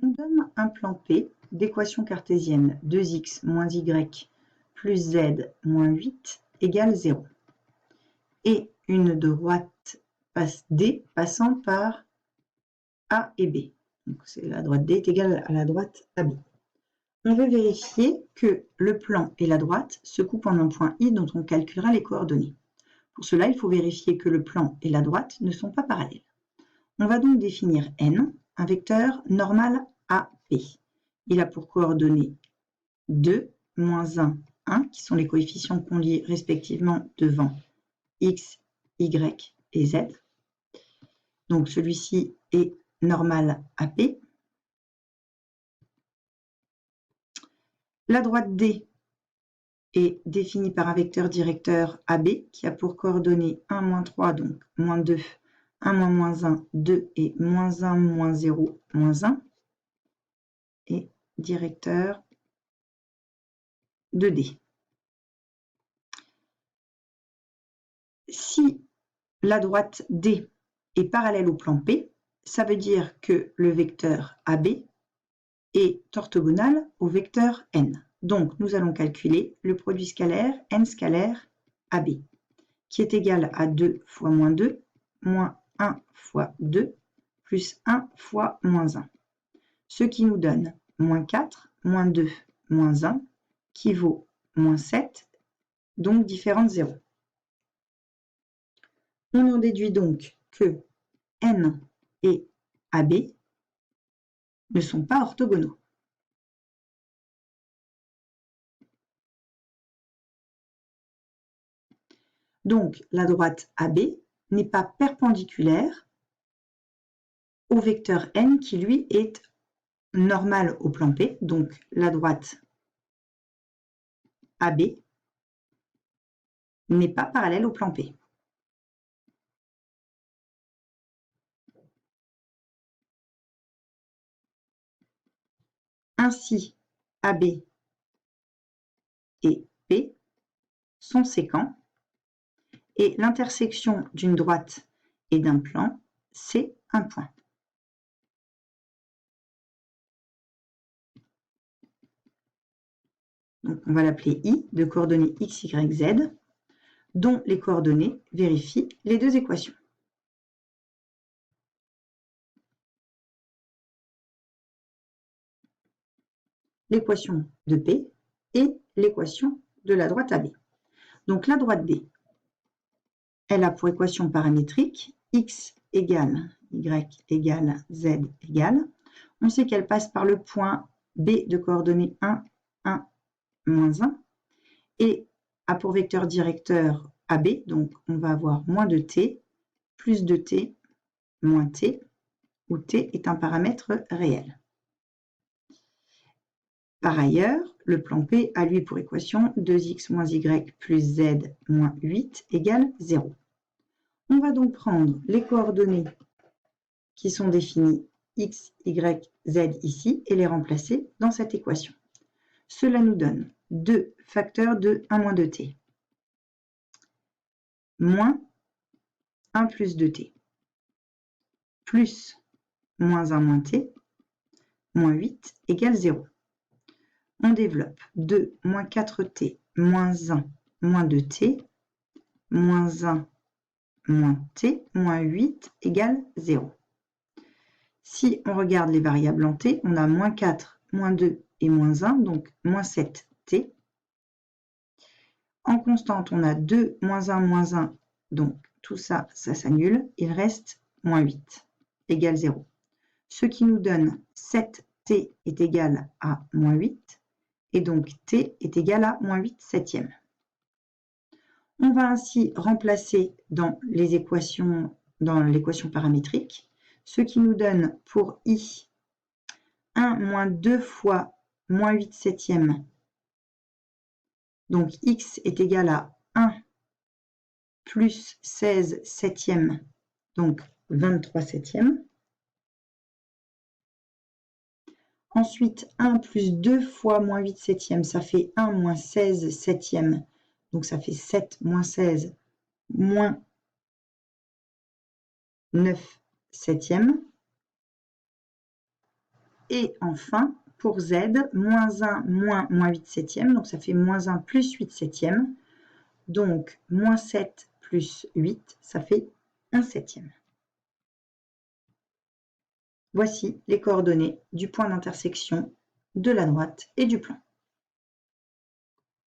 On donne un plan P d'équation cartésienne 2x moins y plus z moins 8 égale 0. Et une droite D passant par A et B. Donc la droite D est égale à la droite AB. On veut vérifier que le plan et la droite se coupent en un point I dont on calculera les coordonnées. Pour cela, il faut vérifier que le plan et la droite ne sont pas parallèles. On va donc définir N, un vecteur normal AP. Il a pour coordonnées 2, moins 1, 1, qui sont les coefficients qu'on lit respectivement devant X, Y et Z. Donc celui-ci est normal AP. La droite D est définie par un vecteur directeur AB qui a pour coordonnées 1, moins 3, donc moins 2, 1, moins 1, 2 et moins 1, moins 0, moins 1. Et directeur de D. Si la droite D est parallèle au plan P, ça veut dire que le vecteur AB est orthogonal au vecteur N. Donc, nous allons calculer le produit scalaire N scalaire AB, qui est égal à 2 fois moins 2, moins 1 fois 2, plus 1 fois moins 1. Ce qui nous donne moins 4, moins 2, moins 1, qui vaut moins 7, donc différente 0. On en déduit donc que N et AB ne sont pas orthogonaux. Donc, la droite AB n'est pas perpendiculaire au vecteur N qui, lui, est normal au plan P. Donc, la droite AB n'est pas parallèle au plan P. Ainsi, AB et P sont sécants et l'intersection d'une droite et d'un plan, c'est un point. Donc, on va l'appeler I, de coordonnées x, y, z, dont les coordonnées vérifient les deux équations. L'équation de P et l'équation de la droite AB. Donc la droite D, elle a pour équation paramétrique x égale y égale z égale. On sait qu'elle passe par le point B de coordonnées 1, 1, moins 1 et a pour vecteur directeur AB, donc on va avoir moins de t, plus de t, moins t, où t est un paramètre réel. Par ailleurs, le plan P a lui pour équation 2x moins y plus z moins 8 égale 0. On va donc prendre les coordonnées qui sont définies x, y, z ici et les remplacer dans cette équation. Cela nous donne 2 facteurs de 1 moins 2t, moins 1 plus 2t, plus moins 1 moins t, moins 8 égale 0. On développe 2 moins 4t moins 1 moins 2t, moins 1 moins t, moins 8 égale 0. Si on regarde les variables en t, on a moins 4, moins 2 et moins 1, donc moins 7t. En constante, on a 2, moins 1, donc tout ça, ça s'annule. Il reste moins 8 égale 0. Ce qui nous donne 7t est égal à moins 8, et donc t est égal à moins 8 septièmes. On va ainsi remplacer dans l'équation paramétrique, ce qui nous donne pour i 1 moins 2 fois moins 8 septièmes. Donc x est égal à 1 plus 16 septièmes, donc 23 septièmes. Ensuite, 1 plus 2 fois moins 8 septièmes, ça fait 1 moins 16 septièmes. Donc ça fait 7 moins 16 moins 9 septièmes. Et enfin, pour Z, moins 1 moins 8 septièmes, donc ça fait moins 1 plus 8 septièmes. Donc, moins 7 plus 8, ça fait 1 septième. Voici les coordonnées du point d'intersection de la droite et du plan.